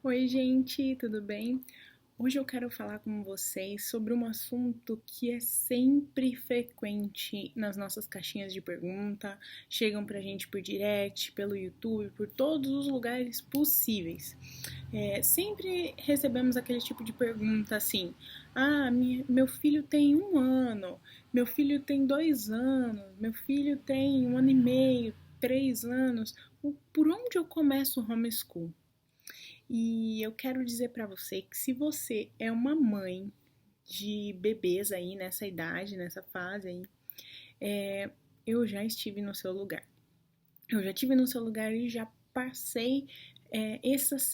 Oi, gente, tudo bem? Hoje eu quero falar com vocês sobre um assunto que é sempre frequente nas nossas caixinhas de pergunta, chegam pra gente por direct, pelo YouTube, por todos os lugares possíveis. Sempre recebemos aquele tipo de pergunta assim: meu filho tem 1 ano, meu filho tem 2 anos, meu filho tem 1 ano e meio, 3 anos. Por onde eu começo o homeschool? E eu quero dizer pra você que se você é uma mãe de bebês aí nessa idade, nessa fase aí, eu já estive no seu lugar. Eu já estive no seu lugar e já passei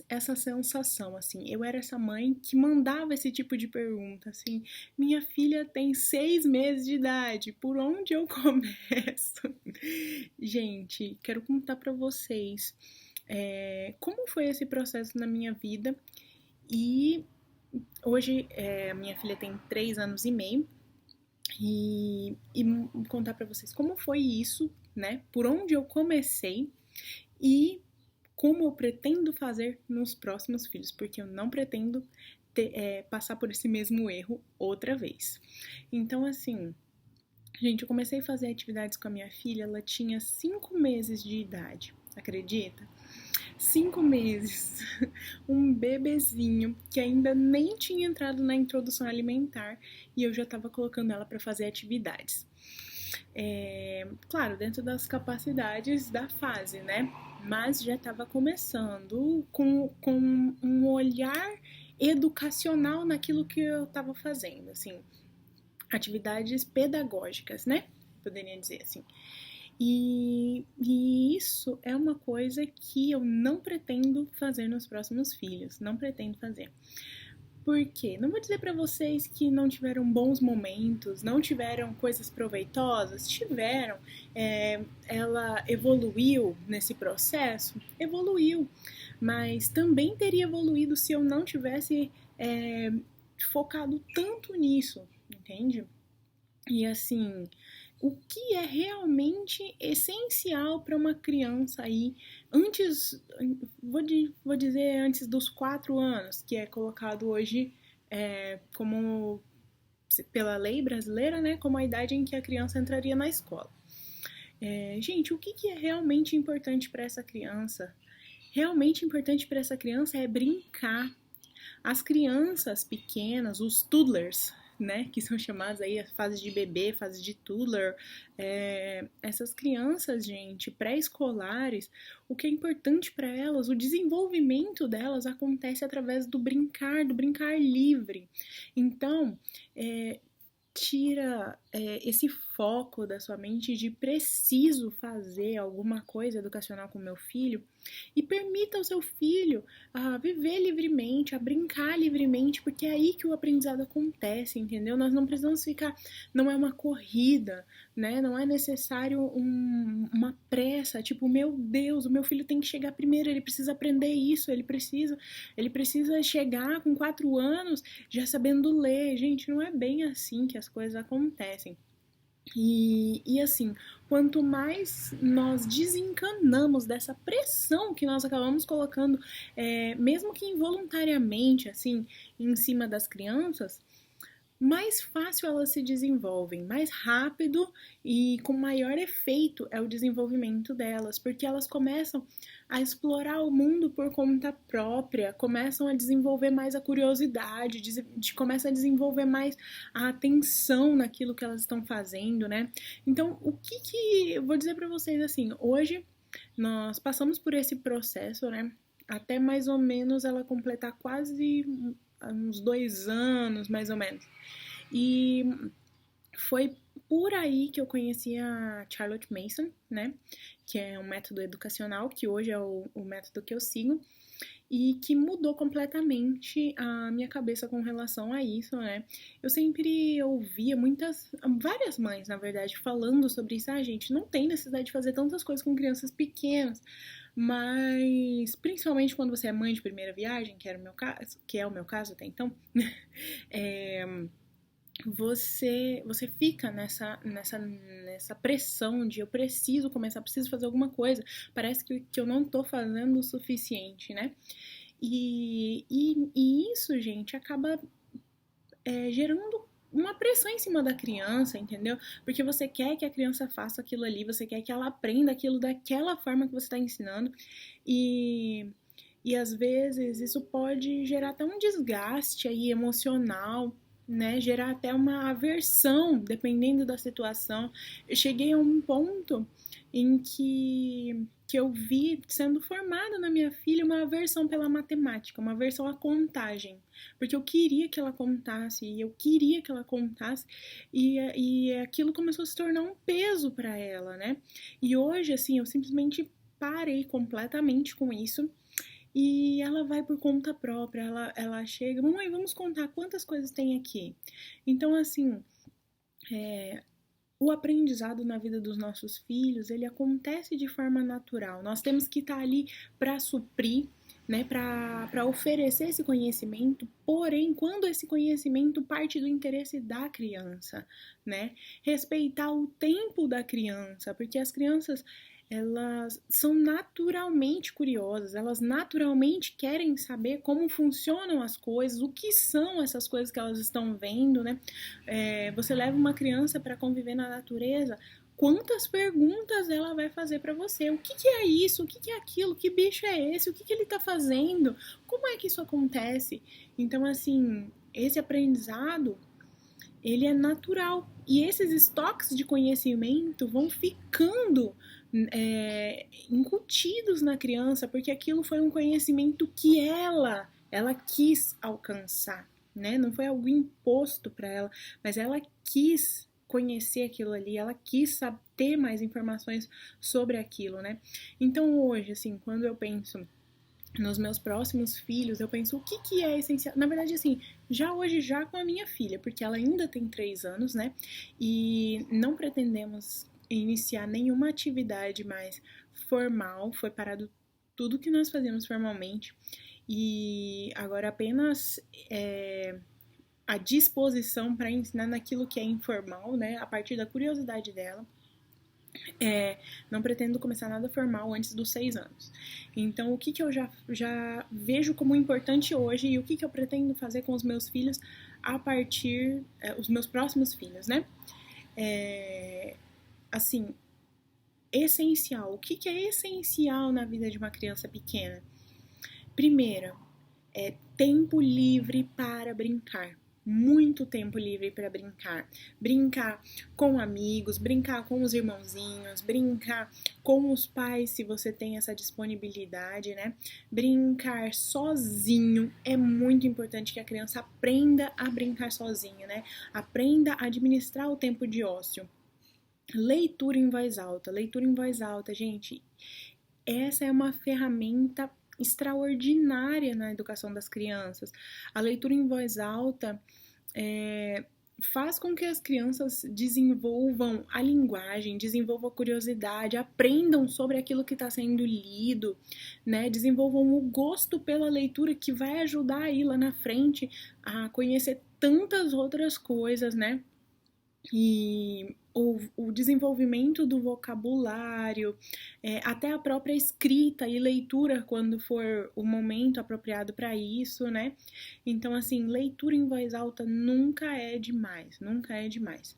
essa sensação, assim. Eu era essa mãe que mandava esse tipo de pergunta, assim. Minha filha tem 6 meses de idade, por onde eu começo? Gente, quero contar pra vocês como foi esse processo na minha vida e hoje a minha filha tem 3 anos e meio e contar pra vocês como foi isso, né? Por onde eu comecei e como eu pretendo fazer nos próximos filhos, porque eu não pretendo passar por esse mesmo erro outra vez. Então, assim, gente, eu comecei a fazer atividades com a minha filha, ela tinha 5 meses de idade, acredita? 5 meses, um bebezinho que ainda nem tinha entrado na introdução alimentar e eu já estava colocando ela para fazer atividades. Claro, dentro das capacidades da fase, né? Mas já estava começando com um olhar educacional naquilo que eu estava fazendo, assim, atividades pedagógicas, né? Poderia dizer assim. E isso é uma coisa que eu não pretendo fazer nos próximos filhos, não pretendo fazer. Por quê? Não vou dizer para vocês que não tiveram bons momentos, não tiveram coisas proveitosas, tiveram. Ela evoluiu nesse processo, evoluiu, mas também teria evoluído se eu não tivesse focado tanto nisso, entende? E assim, o que é realmente essencial para uma criança aí, antes, vou dizer antes dos 4 anos, que é colocado hoje como, pela lei brasileira, né, como a idade em que a criança entraria na escola. Gente, o que é realmente importante para essa criança? Realmente importante para essa criança é brincar. As crianças pequenas, os toddlers, né, que são chamados aí a fase de bebê, fase de toddler, essas crianças, gente, pré-escolares, o que é importante para elas, o desenvolvimento delas acontece através do brincar livre. Então, tira esse foco da sua mente de preciso fazer alguma coisa educacional com meu filho e permita ao seu filho a viver livremente, a brincar livremente, porque é aí que o aprendizado acontece, entendeu? Nós não precisamos ficar, não é uma corrida, né? Não é necessário uma pressa, tipo, meu Deus, o meu filho tem que chegar primeiro, ele precisa aprender isso, ele precisa chegar com 4 anos já sabendo ler. Gente, não é bem assim que as coisas acontecem. E assim, quanto mais nós desencanamos dessa pressão que nós acabamos colocando, mesmo que involuntariamente, assim, em cima das crianças, mais fácil elas se desenvolvem, mais rápido e com maior efeito é o desenvolvimento delas, porque elas começam a explorar o mundo por conta própria, começam a desenvolver mais a curiosidade, começam a desenvolver mais a atenção naquilo que elas estão fazendo, né? Então, o que eu vou dizer para vocês assim, hoje nós passamos por esse processo, né? Até mais ou menos ela completar quase uns 2 anos, mais ou menos. E foi por aí que eu conheci a Charlotte Mason, né? Que é um método educacional, que hoje é o método que eu sigo, e que mudou completamente a minha cabeça com relação a isso, né? Eu sempre ouvia várias mães, na verdade, falando sobre isso. Gente, não tem necessidade de fazer tantas coisas com crianças pequenas, mas principalmente quando você é mãe de primeira viagem, que era o meu caso, que é o meu caso até então, é, você fica nessa pressão de eu preciso começar, preciso fazer alguma coisa. Parece que eu não tô fazendo o suficiente, né? E isso, gente, acaba gerando uma pressão em cima da criança, entendeu? Porque você quer que a criança faça aquilo ali, você quer que ela aprenda aquilo daquela forma que você está ensinando. E, e às vezes isso pode gerar até um desgaste aí emocional, né? Gerar até uma aversão, dependendo da situação. Eu cheguei a um ponto em que eu vi sendo formada na minha filha uma aversão pela matemática, uma aversão à contagem. Porque eu queria que ela contasse, e eu queria que ela contasse, e aquilo começou a se tornar um peso para ela, né? E hoje, assim, eu simplesmente parei completamente com isso. E ela vai por conta própria, ela chega, mamãe, vamos contar quantas coisas tem aqui. Então, assim, o aprendizado na vida dos nossos filhos, ele acontece de forma natural. Nós temos que estar ali para suprir, né, para oferecer esse conhecimento, porém, quando esse conhecimento parte do interesse da criança, né? Respeitar o tempo da criança, porque as crianças, elas são naturalmente curiosas, elas naturalmente querem saber como funcionam as coisas, o que são essas coisas que elas estão vendo, né? Você leva uma criança para conviver na natureza, quantas perguntas ela vai fazer para você? O que é isso? O que é aquilo? Que bicho é esse? O que ele está fazendo? Como é que isso acontece? Então, assim, esse aprendizado, ele é natural. E esses estoques de conhecimento vão ficando incutidos na criança, porque aquilo foi um conhecimento que ela quis alcançar, né? Não foi algo imposto para ela, mas ela quis conhecer aquilo ali, ela quis ter mais informações sobre aquilo, né? Então hoje, assim, quando eu penso nos meus próximos filhos, eu penso o que é essencial. Na verdade, assim, já hoje, já com a minha filha, porque ela ainda tem 3 anos, né? E não pretendemos iniciar nenhuma atividade mais formal, foi parado tudo que nós fazemos formalmente. E agora apenas a disposição para ensinar naquilo que é informal, né? A partir da curiosidade dela. Não pretendo começar nada formal antes dos 6 anos. Então, o que eu já vejo como importante hoje e o que eu pretendo fazer com os meus filhos a partir, os meus próximos filhos, né? Assim, essencial. O que é essencial na vida de uma criança pequena? Primeiro, tempo livre para brincar. Muito tempo livre para brincar. Brincar com amigos, brincar com os irmãozinhos, brincar com os pais, se você tem essa disponibilidade, né? Brincar sozinho é muito importante que a criança aprenda a brincar sozinha, né? Aprenda a administrar o tempo de ócio. Leitura em voz alta. Leitura em voz alta, gente, essa é uma ferramenta extraordinária na educação das crianças. A leitura em voz alta faz com que as crianças desenvolvam a linguagem, desenvolvam a curiosidade, aprendam sobre aquilo que está sendo lido, né? Desenvolvam o gosto pela leitura que vai ajudar aí lá na frente a conhecer tantas outras coisas, né? E o desenvolvimento do vocabulário, até a própria escrita e leitura quando for o momento apropriado para isso, né? Então, assim, leitura em voz alta nunca é demais, nunca é demais.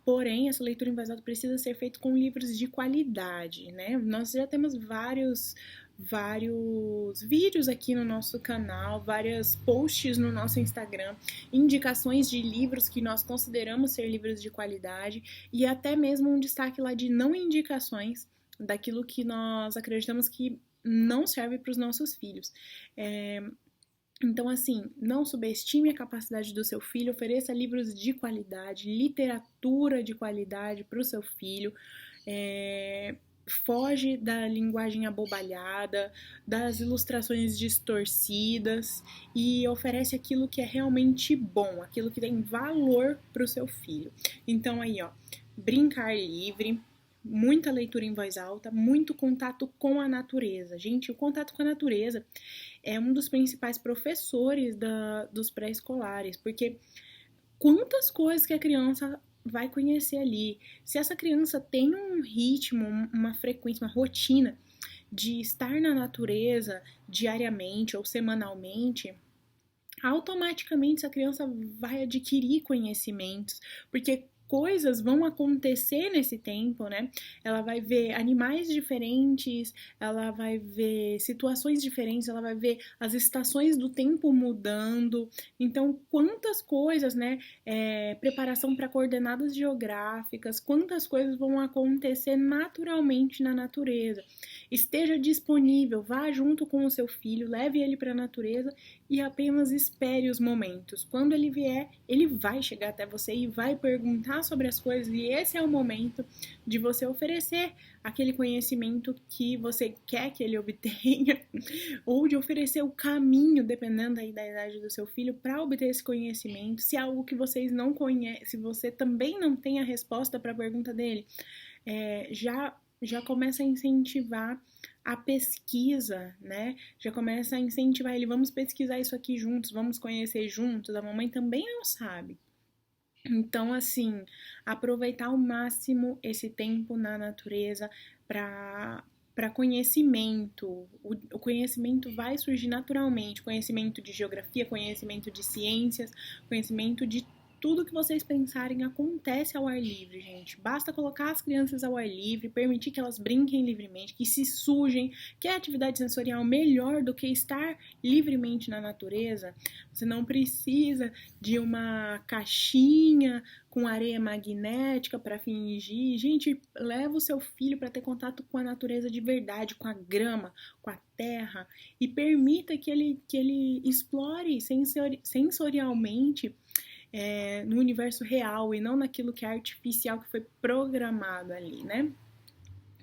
Porém, essa leitura em voz alta precisa ser feita com livros de qualidade, né? Nós já temos vários vídeos aqui no nosso canal, vários posts no nosso Instagram, indicações de livros que nós consideramos ser livros de qualidade e até mesmo um destaque lá de não indicações daquilo que nós acreditamos que não serve para os nossos filhos. Então, assim, não subestime a capacidade do seu filho, ofereça livros de qualidade, literatura de qualidade para o seu filho, foge da linguagem abobalhada, das ilustrações distorcidas e oferece aquilo que é realmente bom, aquilo que tem valor para o seu filho. Então, aí, ó, brincar livre, muita leitura em voz alta, muito contato com a natureza. Gente, o contato com a natureza é um dos principais professores dos pré-escolares, porque quantas coisas que a criança vai conhecer ali. Se essa criança tem um ritmo, uma frequência, uma rotina de estar na natureza diariamente ou semanalmente, automaticamente essa criança vai adquirir conhecimentos, porque coisas vão acontecer nesse tempo, né? Ela vai ver animais diferentes, ela vai ver situações diferentes, ela vai ver as estações do tempo mudando. Então, quantas coisas, né? Preparação para coordenadas geográficas, quantas coisas vão acontecer naturalmente na natureza. Esteja disponível, vá junto com o seu filho, leve ele para a natureza e apenas espere os momentos. Quando ele vier, ele vai chegar até você e vai perguntar sobre as coisas, e esse é o momento de você oferecer aquele conhecimento que você quer que ele obtenha, ou de oferecer o caminho, dependendo aí da idade do seu filho, para obter esse conhecimento. Se é algo que vocês não conhecem, se você também não tem a resposta para a pergunta dele, já começa a incentivar a pesquisa, né? Já começa a incentivar ele, vamos pesquisar isso aqui juntos, vamos conhecer juntos. A mamãe também não sabe. Então, assim, aproveitar ao máximo esse tempo na natureza para conhecimento. O conhecimento vai surgir naturalmente, conhecimento de geografia, conhecimento de ciências, conhecimento de tudo que vocês pensarem acontece ao ar livre, gente. Basta colocar as crianças ao ar livre, permitir que elas brinquem livremente, que se sujem, que é atividade sensorial melhor do que estar livremente na natureza. Você não precisa de uma caixinha com areia magnética para fingir. Gente, leva o seu filho para ter contato com a natureza de verdade, com a grama, com a terra, e permita que ele explore sensorialmente no universo real e não naquilo que é artificial, que foi programado ali, né?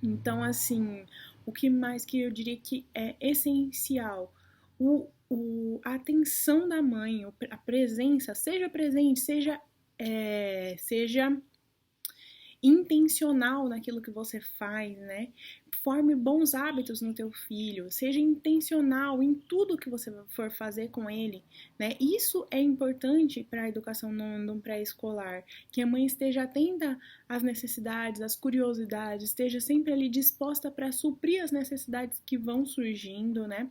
Então, assim, o que mais que eu diria que é essencial? A atenção da mãe, a presença, seja presente, seja intencional naquilo que você faz, né? Forme bons hábitos no teu filho, seja intencional em tudo que você for fazer com ele, né? Isso é importante para a educação no pré-escolar, que a mãe esteja atenta às necessidades, às curiosidades, esteja sempre ali disposta para suprir as necessidades que vão surgindo, né?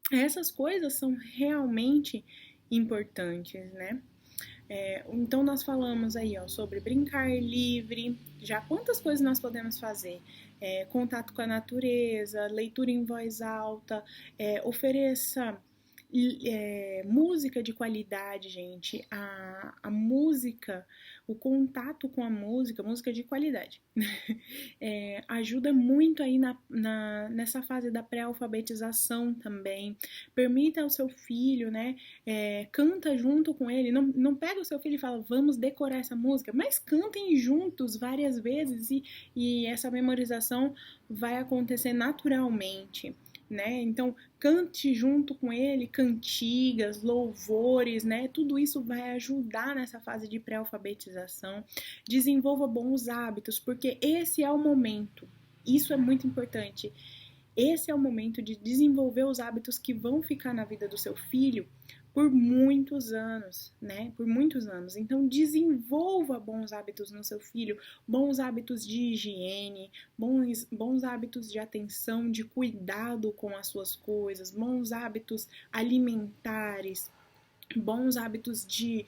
Essas coisas são realmente importantes, né? Então nós falamos aí, ó, sobre brincar livre, já quantas coisas nós podemos fazer? Contato com a natureza, leitura em voz alta, ofereça música de qualidade, gente. A música, o contato com a música de qualidade, ajuda muito aí nessa fase da pré-alfabetização também. Permita ao seu filho, né? Canta junto com ele. Não pega o seu filho e fala, vamos decorar essa música, mas cantem juntos várias vezes e essa memorização vai acontecer naturalmente. Né? Então, cante junto com ele cantigas, louvores, né? Tudo isso vai ajudar nessa fase de pré-alfabetização. Desenvolva bons hábitos, porque esse é o momento. Isso é muito importante. Esse é o momento de desenvolver os hábitos que vão ficar na vida do seu filho por muitos anos, né? Por muitos anos. Então, desenvolva bons hábitos no seu filho, bons hábitos de higiene, bons hábitos de atenção, de cuidado com as suas coisas, bons hábitos alimentares, bons hábitos de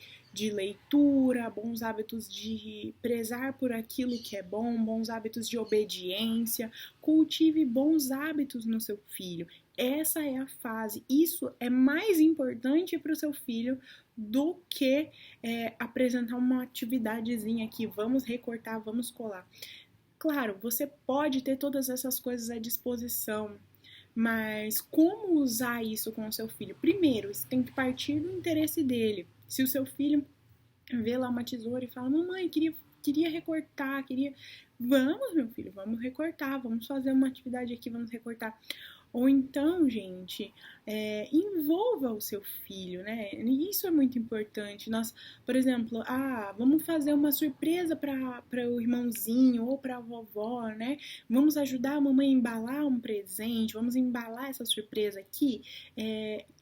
leitura, bons hábitos de prezar por aquilo que é bom, bons hábitos de obediência. Cultive bons hábitos no seu filho. Essa é a fase. Isso é mais importante para o seu filho do que apresentar uma atividadezinha aqui. Vamos recortar, vamos colar. Claro, você pode ter todas essas coisas à disposição, mas como usar isso com o seu filho? Primeiro, isso tem que partir do interesse dele. Se o seu filho vê lá uma tesoura e fala, mamãe, queria recortar, Vamos, meu filho, vamos recortar, vamos fazer uma atividade aqui, vamos recortar. Ou então, gente, envolva o seu filho, né? Isso é muito importante. Nós, por exemplo, vamos fazer uma surpresa para o irmãozinho ou para a vovó, né? Vamos ajudar a mamãe a embalar um presente, vamos embalar essa surpresa aqui.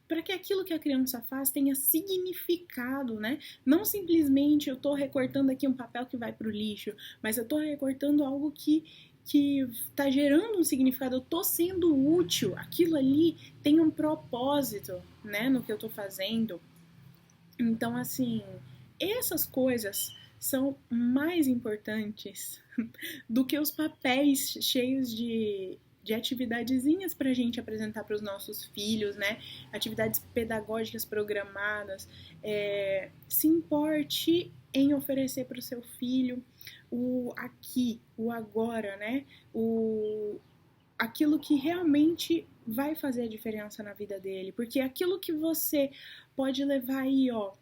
Para que aquilo que a criança faz tenha significado, né? Não simplesmente eu estou recortando aqui um papel que vai para o lixo, mas eu estou recortando algo que que tá gerando um significado, eu tô sendo útil, aquilo ali tem um propósito, né, no que eu tô fazendo. Então, assim, essas coisas são mais importantes do que os papéis cheios de atividadezinhas para a gente apresentar para os nossos filhos, né? Atividades pedagógicas programadas. Se importe em oferecer para o seu filho o aqui, o agora, né? Aquilo que realmente vai fazer a diferença na vida dele, porque aquilo que você pode levar aí, ó,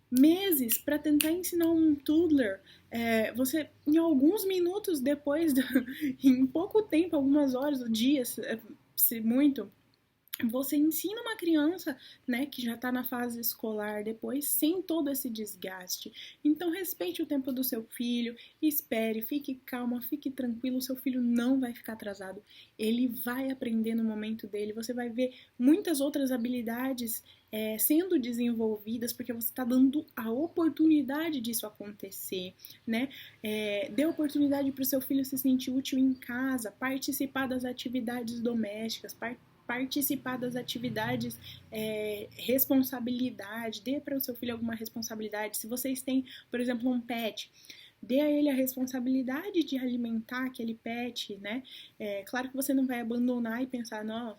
meses para tentar ensinar um toddler, você, em alguns minutos depois, em pouco tempo, algumas horas, dias, se muito, você ensina uma criança, né, que já está na fase escolar depois, sem todo esse desgaste. Então, respeite o tempo do seu filho, espere, fique calma, fique tranquilo, seu filho não vai ficar atrasado. Ele vai aprender no momento dele, você vai ver muitas outras habilidades sendo desenvolvidas, porque você está dando a oportunidade disso acontecer, né? Dê oportunidade para o seu filho se sentir útil em casa, participar das atividades domésticas, participar das atividades, responsabilidade, dê para o seu filho alguma responsabilidade. Se vocês têm, por exemplo, um pet, dê a ele a responsabilidade de alimentar aquele pet, né? Claro que você não vai abandonar e pensar, não,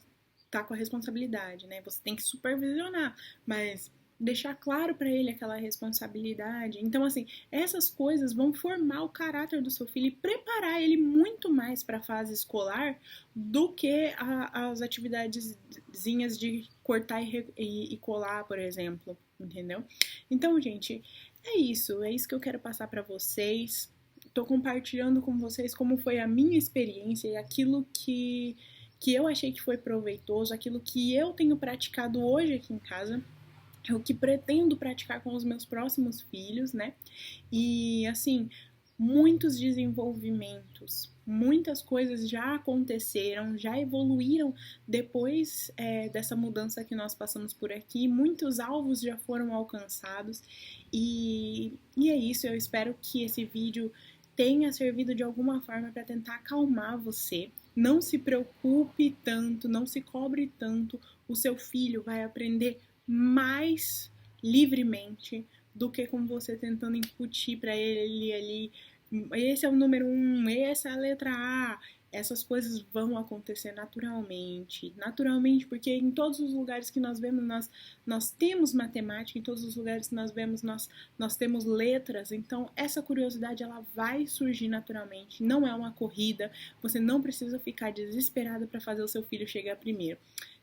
tá com a responsabilidade, né? Você tem que supervisionar, mas deixar claro para ele aquela responsabilidade. Então, assim, essas coisas vão formar o caráter do seu filho e preparar ele muito mais para a fase escolar do que as atividadezinhas de cortar e colar, por exemplo, entendeu? Então, gente, é isso que eu quero passar para vocês. Tô compartilhando com vocês como foi a minha experiência e aquilo que eu achei que foi proveitoso, aquilo que eu tenho praticado hoje aqui em casa, é o que pretendo praticar com os meus próximos filhos, né? E, assim, muitos desenvolvimentos, muitas coisas já aconteceram, já evoluíram depois dessa mudança que nós passamos por aqui, muitos alvos já foram alcançados e é isso, eu espero que esse vídeo tenha servido de alguma forma para tentar acalmar você. Não se preocupe tanto, não se cobre tanto, o seu filho vai aprender mais livremente do que com você tentando incutir para ele ali, esse é o número 1, essa é a letra A. Essas coisas vão acontecer naturalmente, porque em todos os lugares que nós vemos, nós temos matemática, em todos os lugares que nós vemos, nós temos letras, então essa curiosidade ela vai surgir naturalmente, não é uma corrida, você não precisa ficar desesperada para fazer o seu filho chegar primeiro.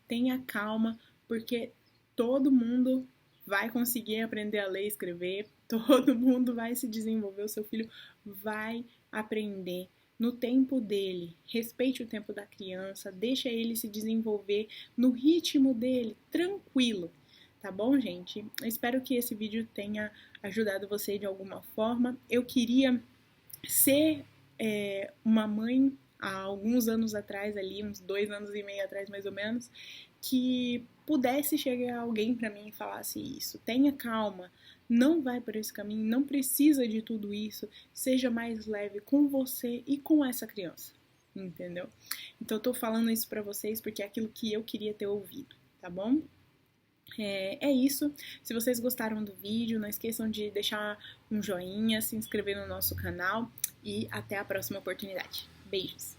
Tenha calma, porque todo mundo vai conseguir aprender a ler e escrever, todo mundo vai se desenvolver, o seu filho vai aprender no tempo dele. Respeite o tempo da criança, deixa ele se desenvolver no ritmo dele, tranquilo. Tá bom, gente? Eu espero que esse vídeo tenha ajudado você de alguma forma. Eu queria ser uma mãe há alguns anos atrás, ali, uns 2 anos e meio atrás, mais ou menos, que pudesse chegar alguém para mim e falasse isso. Tenha calma, não vai por esse caminho, não precisa de tudo isso, seja mais leve com você e com essa criança, entendeu? Então eu tô falando isso para vocês porque é aquilo que eu queria ter ouvido, tá bom? É isso. Se vocês gostaram do vídeo, não esqueçam de deixar um joinha, se inscrever no nosso canal e até a próxima oportunidade. Beijos!